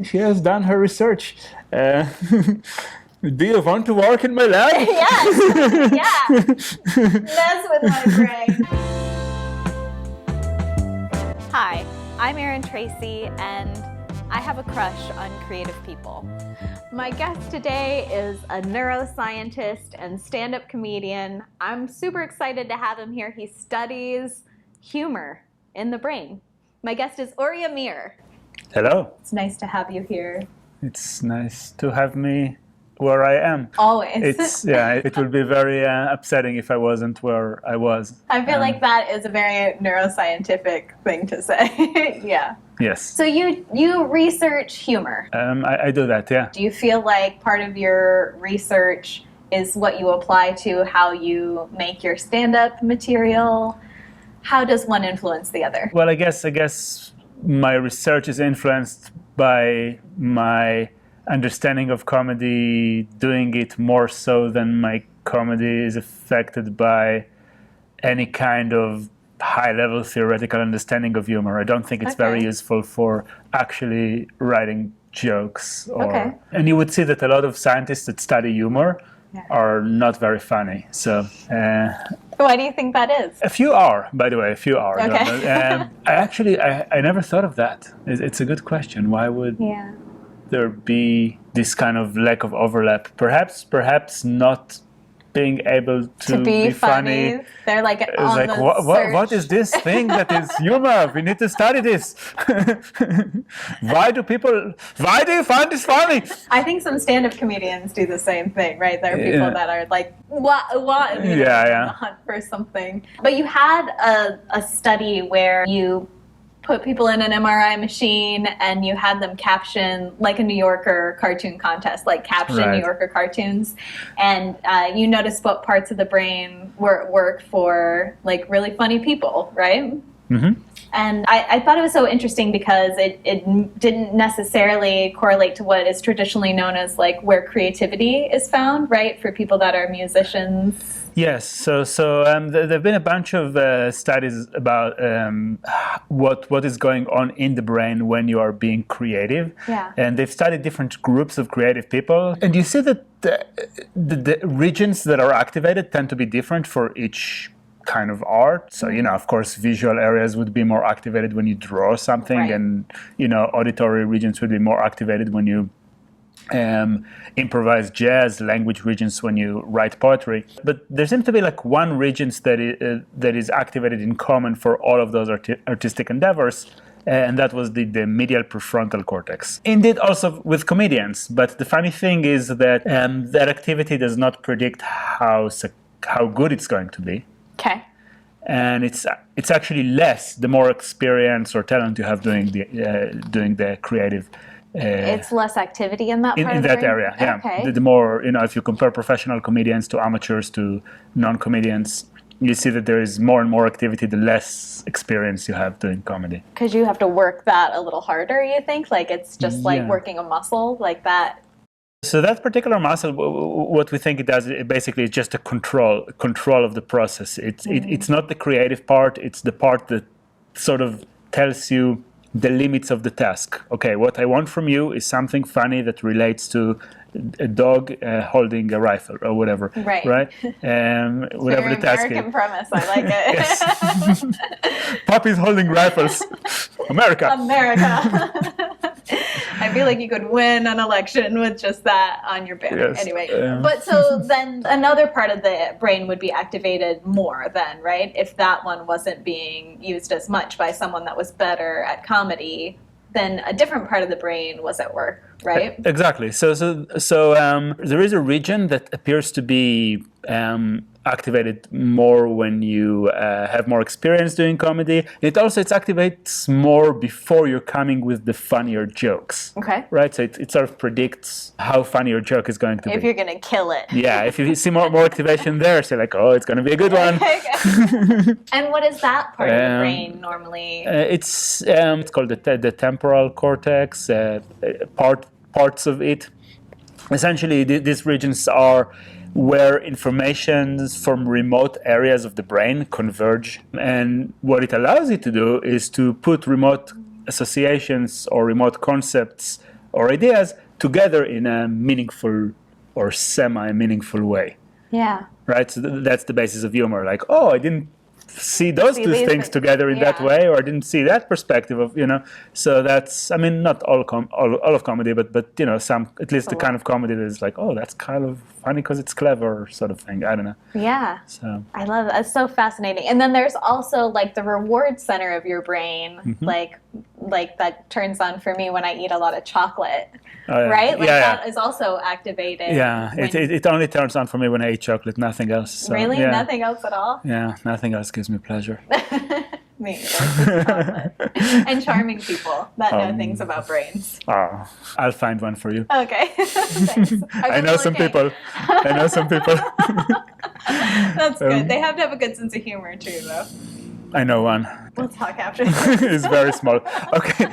She has done her research. Do you want to work in my lab? Yes, yeah. Mess with my brain. Hi, I'm Erin Tracy, and I have a crush on creative people. My guest today is a neuroscientist and stand-up comedian. I'm super excited to have him here. He studies humor in the brain. My guest is Ori Amir. Hello. It's nice to have you here. It's nice to have me where I am. Always. It would be very upsetting if I wasn't where I was. I feel like that is a very neuroscientific thing to say. Yeah. Yes. So you research humor. I do that, yeah. Do you feel like part of your research is what you apply to how you make your stand-up material? How does one influence the other? Well, I guess my research is influenced by my understanding of comedy, doing it more so than my comedy is affected by any kind of high-level theoretical understanding of humor. I don't think it's very useful for actually writing jokes. And you would see that a lot of scientists that study humor are not very funny. So why do you think that is? a few are, by the way, a few are. Okay. I never thought of that. It's a good question. Why would there be this kind of lack of overlap? Perhaps not being able to be funny. They're like, it was like, what is this thing that is humor? We need to study this. Why do you find this funny? I think some stand-up comedians do the same thing, right? There are people that are like, what? On the hunt for something. But you had a study where you put people in an MRI machine and you had them caption, like a New Yorker cartoon contest, like caption New Yorker cartoons. And you noticed what parts of the brain work for like really funny people, right? Mm-hmm. And I thought it was so interesting because it didn't necessarily correlate to what is traditionally known as like where creativity is found, right? For people that are musicians. Yes, so there have been a bunch of studies about what is going on in the brain when you are being creative. Yeah. And they've studied different groups of creative people. And you see that the regions that are activated tend to be different for each kind of art. So, of course, visual areas would be more activated when you draw something, and, auditory regions would be more activated when you improvise jazz, language regions when you write poetry. But there seems to be like one region that is activated in common for all of those artistic endeavors, and that was the medial prefrontal cortex. Indeed, also with comedians. But the funny thing is that that activity does not predict how good it's going to be. Okay. And it's actually less the more experience or talent you have doing the creative. It's less activity in that part in of the that brain? area, yeah. Okay. The more, if you compare professional comedians to amateurs to non-comedians, you see that there is more and more activity the less experience you have doing comedy. Because you have to work that a little harder, you think? Like it's just like working a muscle like that? So that particular muscle, what we think it does, it basically is just a control of the process. It's not the creative part, it's the part that sort of tells you the limits of the task. Okay, what I want from you is something funny that relates to a dog holding a rifle or whatever. Right. Whatever the task is. American premise. I like it. Yes. Puppies holding rifles. America. I feel like you could win an election with just that on your banner. Yes. Anyway, but so then another part of the brain would be activated more then, right? If that one wasn't being used as much by someone that was better at comedy, then a different part of the brain was at work, right? Exactly. So there is a region that appears to be activated more when you have more experience doing comedy. It activates more before you're coming with the funnier jokes. Okay. Right? So it sort of predicts how funny your joke is going to be. If you're going to kill it. Yeah, if you see more activation there, so like, oh, it's going to be a good one. And what is that part of the brain normally? It's called the temporal cortex, parts of it. Essentially, these regions are where information from remote areas of the brain converge. And what it allows you to do is to put remote associations or remote concepts or ideas together in a meaningful or semi-meaningful way. Yeah. Right? So that's the basis of humor. Like, oh, I didn't see those two things together in that way, or I didn't see that perspective of, So that's, I mean, not all of comedy, but some, at least the kind of comedy that is like, oh, that's kind of funny because it's clever, sort of thing. I don't know. Yeah. So I love it. It's so fascinating. And then there's also like the reward center of your brain, like that turns on for me when I eat a lot of chocolate. Right? Like that is also activated. Yeah, it only turns on for me when I eat chocolate, nothing else. So, really? Yeah. Nothing else at all? Yeah, nothing else gives me pleasure. Me either. And charming people that know things about brains. Oh, I'll find one for you. Okay. Thanks. I know some people. That's good. They have to have a good sense of humor too, though. I know one. We'll talk after. It's very small. Okay.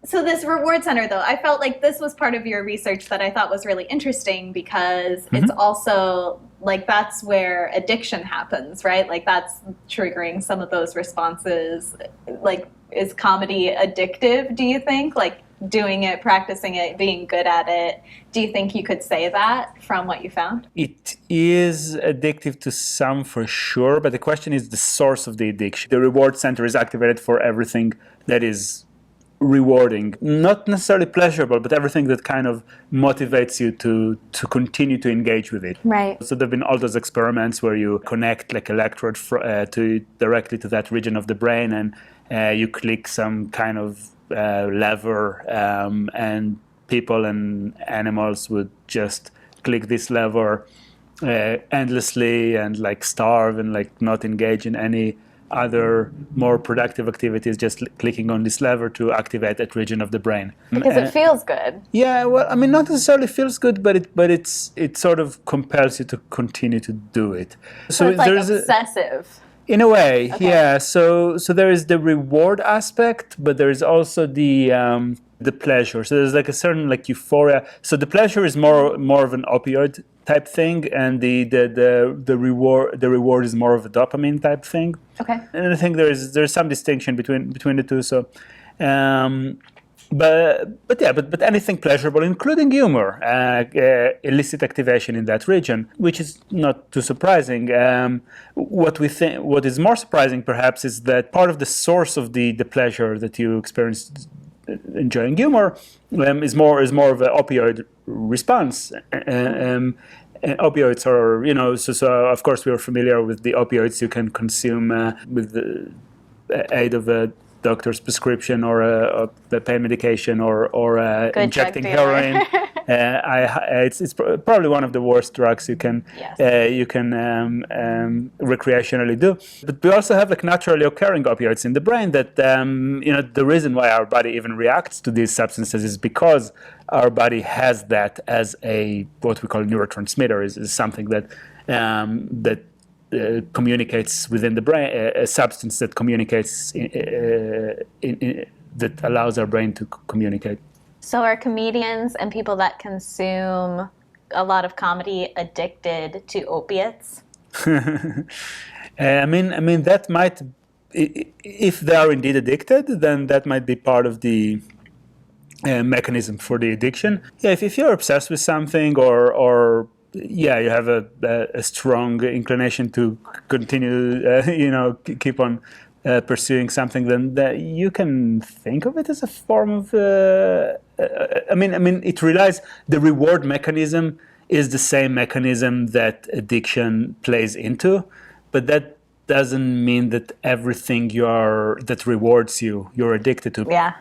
So this reward center, though, I felt like this was part of your research that I thought was really interesting because it's also like that's where addiction happens, right? Like that's triggering some of those responses. Like, is comedy addictive, do you think? Like doing it, practicing it, being good at it. Do you think you could say that from what you found? It is addictive to some for sure, but the question is the source of the addiction. The reward center is activated for everything that is rewarding, not necessarily pleasurable, but everything that kind of motivates you to continue to engage with it. Right. So there have been all those experiments where you connect like electrode directly to that region of the brain, and you click some kind of lever, and people and animals would just click this lever endlessly and like starve and like not engage in any other more productive activities, just clicking on this lever to activate that region of the brain. Because it feels good. Yeah, well, I mean, not necessarily feels good, but it sort of compels you to continue to do it. So it's like obsessive. In a way, okay. Yeah. So there is the reward aspect, but there is also the pleasure. So there's like a certain like euphoria. So the pleasure is more of an opioid type thing, and the reward is more of a dopamine type thing. Okay. And I think there's some distinction between the two. So, but anything pleasurable, including humor, elicit activation in that region, which is not too surprising. What is more surprising, perhaps, is that part of the source of the pleasure that you experience enjoying humor is more of an opioid response. Opioids are, so of course we are familiar with the opioids you can consume with the aid of a doctor's prescription or a pain medication or injecting heroin. It's probably one of the worst drugs you can recreationally do. But we also have like naturally occurring opioids in the brain that the reason why our body even reacts to these substances is because our body has that as a what we call neurotransmitter is something that communicates within the brain, a substance that communicates that allows our brain to communicate. So are comedians and people that consume a lot of comedy addicted to opiates? I mean that might, if they are indeed addicted, then that might be part of the mechanism for the addiction. Yeah, if you're obsessed with something or you have a strong inclination to continue, keep on pursuing something, then you can think of it as a form of. It relies. The reward mechanism is the same mechanism that addiction plays into, but that doesn't mean that everything that rewards you're addicted to. Yeah.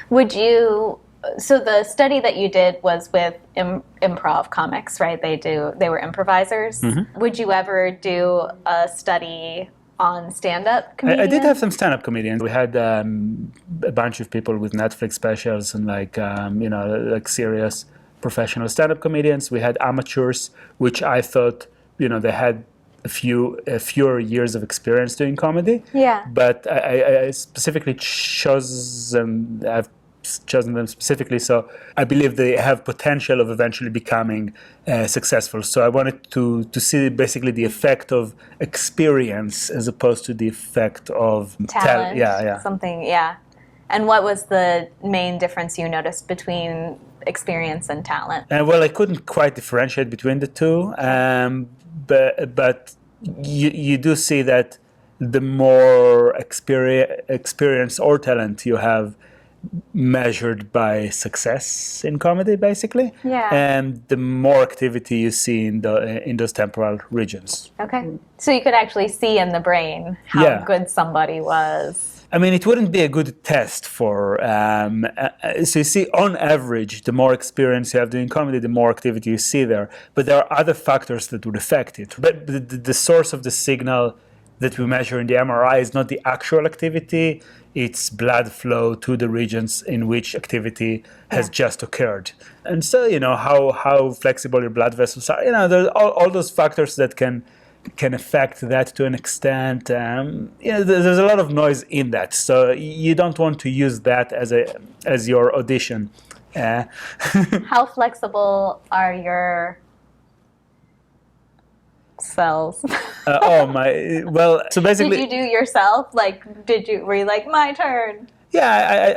Would you? So the study that you did was with improv comics, right? They were improvisers. Mm-hmm. Would you ever do a study on stand-up comedians? I did have some stand-up comedians. We had a bunch of people with Netflix specials and like serious professional stand-up comedians. We had amateurs, which I thought they had fewer years of experience doing comedy. Yeah. But I specifically I've chosen them specifically, so I believe they have potential of eventually becoming successful. So I wanted to see basically the effect of experience as opposed to the effect of talent. Yeah. Something, yeah. And what was the main difference you noticed between experience and talent? Well, I couldn't quite differentiate between the two, but you do see that the more experience or talent you have measured by success in comedy, basically, and the more activity you see in those temporal regions. Okay, so you could actually see in the brain how good somebody was. I mean, it wouldn't be a good test for. So you see, on average, the more experience you have doing comedy, the more activity you see there. But there are other factors that would affect it. But the source of the signal that we measure in the MRI is not the actual activity. It's blood flow to the regions in which activity has just occurred. And so, how flexible your blood vessels are. There's all those factors that can affect that to an extent. There's a lot of noise in that, so you don't want to use that as your audition. How flexible are your cells? So basically, did you do yourself? Were you like, my turn? Yeah,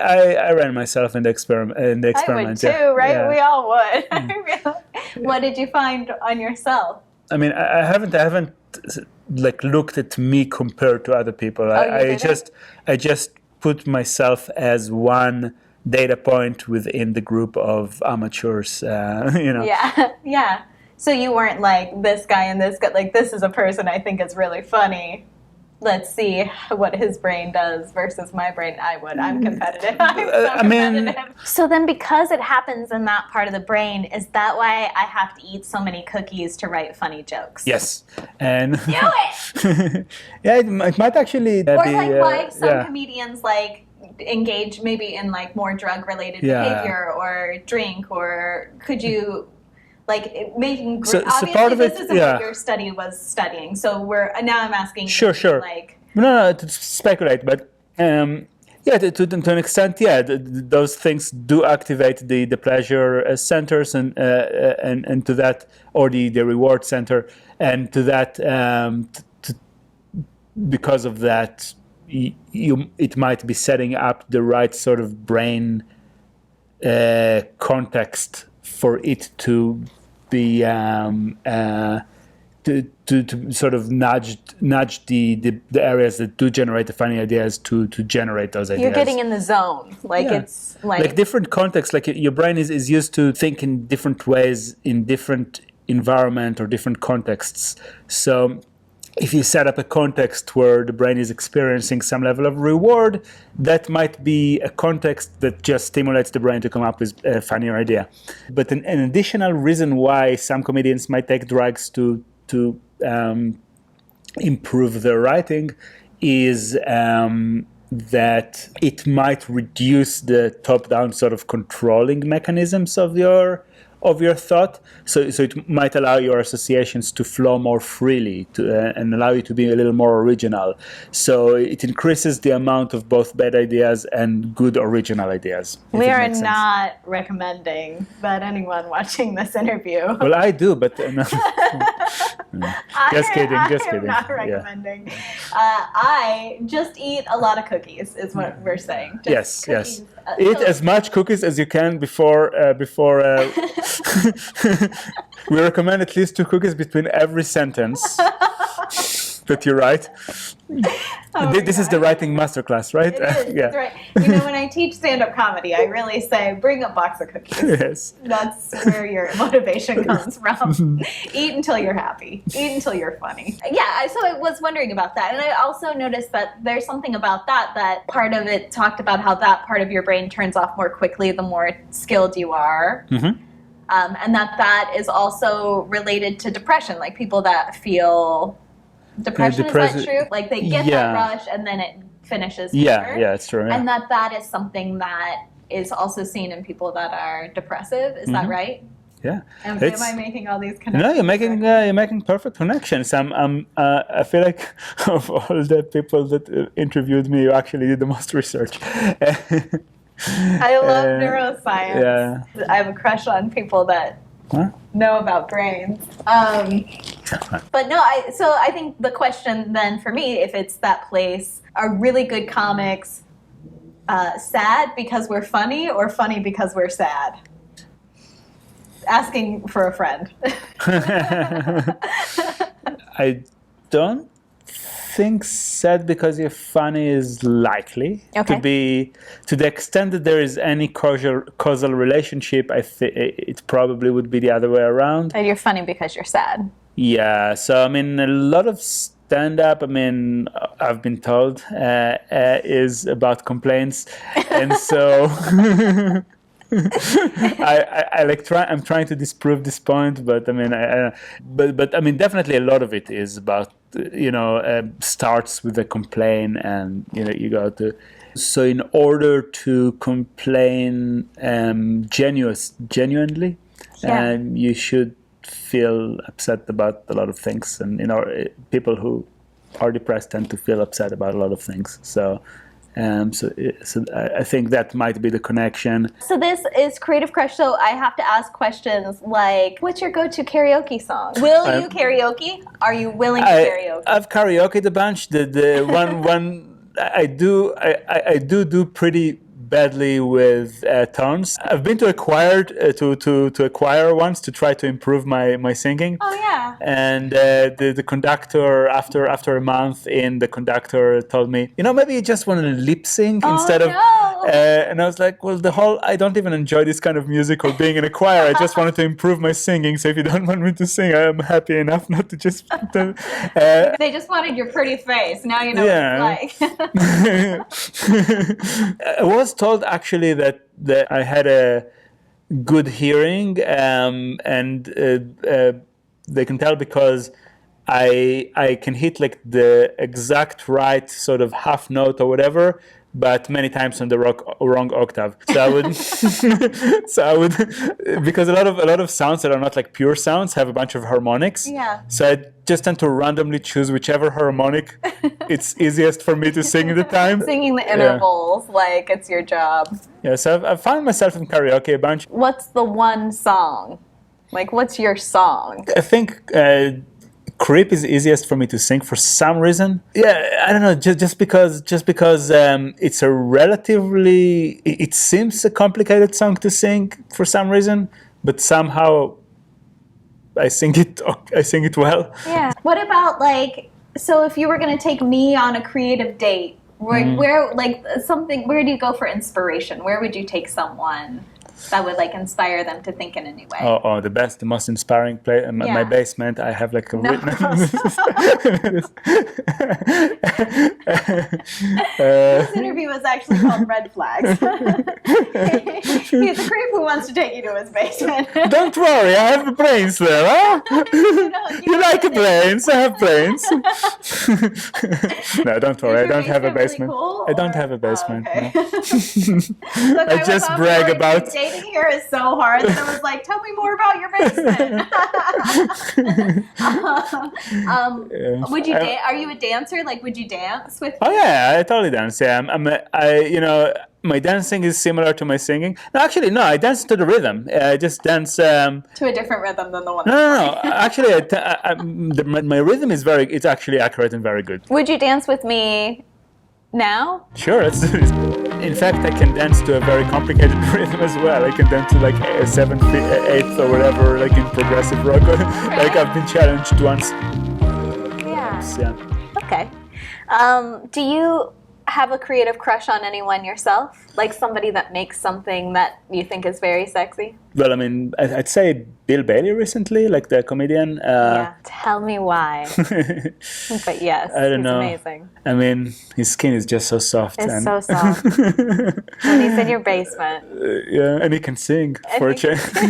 I ran myself in the experiment. I would too, right? Yeah. We all would. What did you find on yourself? I mean, I haven't looked at me compared to other people. I just put myself as one data point within the group of amateurs. Yeah. So you weren't like this guy and this guy. Like, this is a person I think is really funny. Let's see what his brain does versus my brain. I'm competitive. So then, because it happens in that part of the brain, is that why I have to eat so many cookies to write funny jokes? Yes. And do it! Yeah, it might actually or why some comedians engage maybe in more drug-related behavior or drink, or could you... making obviously this isn't what your study was studying. So now I'm asking. Sure. No, to speculate, but to an extent, those things do activate the pleasure centers and to that, or the reward center, and to that, because of that, it might be setting up the right sort of brain context for it to be to sort of nudge the areas that do generate the funny ideas to generate those ideas. You're getting in the zone, it's like different contexts. Like your brain is used to think in different ways in different environment or different contexts. So if you set up a context where the brain is experiencing some level of reward, that might be a context that just stimulates the brain to come up with a funnier idea. But an additional reason why some comedians might take drugs to improve their writing is that it might reduce the top-down sort of controlling mechanisms of your thought, so it might allow your associations to flow more freely and allow you to be a little more original. So it increases the amount of both bad ideas and good original ideas. We are not recommending that anyone watching this interview. Well, I do, but no. Just kidding. I'm not recommending. I just eat a lot of cookies, is what we're saying. Just yes. Eat as much cookies as you can before. We recommend at least 2 cookies between every sentence that you write. This is the writing masterclass, right? It is, that's right. When I teach stand-up comedy, I really say, bring a box of cookies. Yes. That's where your motivation comes from. Eat until you're happy. Eat until you're funny. Yeah, so I was wondering about that. And I also noticed that there's something about that part of it talked about how that part of your brain turns off more quickly the more skilled you are. Mm-hmm. And that is also related to depression, like people that feel depression, is that true? Like they get that rush and then it finishes here. Yeah, it's true. Yeah. And that is something that is also seen in people that are depressive. Is that right? Yeah. And am I making all these connections? No, you're making perfect connections. I feel like of all the people that interviewed me, you actually did the most research. I love neuroscience. Yeah. I have a crush on people that know about brains. But no, so I think the question then for me, if it's that place, are really good comics sad because we're funny or funny because we're sad? Asking for a friend. I don't think sad because you're funny is likely to be, to the extent that there is any causal relationship. It probably would be the other way around. And you're funny because you're sad. Yeah. So I mean, a lot of stand-up, I mean, I've been told, is about complaints, and so. I'm trying to disprove this point, but I mean, but I mean, definitely a lot of it is about, starts with a complaint, and you go to. So in order to complain genuinely, you should feel upset about a lot of things, and people who are depressed tend to feel upset about a lot of things. So I think that might be the connection. So this is Creative Crush, so I have to ask questions like, what's your go-to karaoke song? Will you karaoke? Are you willing to karaoke? I've karaoke'd a bunch. The one I do pretty badly with tones. I've been to a choir to a choir once to try to improve my singing. Oh yeah. And the conductor, after a month in, the conductor told me, maybe you just want to lip sync instead of. And I was like, well, I don't even enjoy this kind of music or being in a choir. I just wanted to improve my singing. So if you don't want me to sing, I am happy enough not to just. They just wanted your pretty face. Now you know what it's like. I was told actually that I had a good hearing, and they can tell because I can hit like the exact right sort of half note or whatever, but many times on the wrong octave. So I would, because a lot of sounds that are not like pure sounds have a bunch of harmonics. Yeah. So I just tend to randomly choose whichever harmonic it's easiest for me to sing at the time. Singing the intervals like it's your job. Yeah. So I've found myself in karaoke a bunch. What's the one song? Like, what's your song? I think. Creep is easiest for me to sing for some reason. Yeah, I don't know, just because it's a relatively, it seems a complicated song to sing for some reason, but somehow I sing it well. Yeah. What about so if you were going to take me on a creative date, where do you go for inspiration? Where would you take someone that would inspire them to think in a new way? Oh, the most inspiring place. My basement, I have like a This interview was actually called Red Flags. He's a creep who wants to take you to his basement. Don't worry, I have brains there, huh? You like brains? I have brains. No, don't worry, I don't have a basement. Really cool, I don't have a basement. Oh, okay. No. Look, I just brag about. Dating here is so hard that I was like, tell me more about your basement. Would you are you a dancer? Would you dance with me? Oh yeah, I totally dance. Yeah, my dancing is similar to my singing. No, actually, no. I dance to the rhythm. I just dance to a different rhythm than the one. No. Actually, my rhythm is it's actually accurate and very good. Would you dance with me now? Sure. In fact, I can dance to a very complicated rhythm as well. I can dance to like a 7/8 or whatever, like in progressive rock. Like I've been challenged once. Yeah. Okay. Do you have a creative crush on anyone yourself? Like somebody that makes something that you think is very sexy? Well, I mean, I'd say Bill Bailey recently, like the comedian. Yeah, tell me why. But yes, I don't know. He's amazing. I mean, his skin is just so soft. It's so soft. And he's in your basement. Yeah, and he can sing for a change. I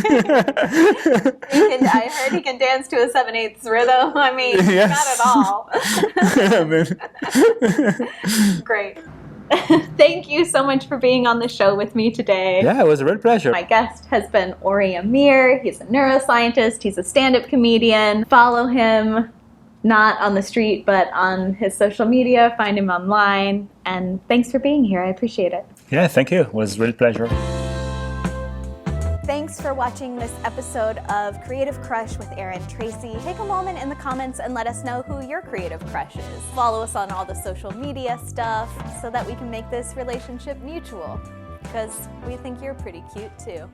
heard he can dance to a 7/8 rhythm. I mean, yes. Not at all. I mean. Great. Thank you so much for being on the show with me today. Yeah, it was a real pleasure. My guest has been Ori Amir. He's a neuroscientist. He's a stand-up comedian. Follow him, not on the street, but on his social media. Find him online. And thanks for being here. I appreciate it. Yeah, thank you. It was a real pleasure. Thanks Thanks for watching this episode of Creative Crush with Erin Tracy. Take a moment in the comments and let us know who your creative crush is. Follow us on all the social media stuff so that we can make this relationship mutual, because we think you're pretty cute too.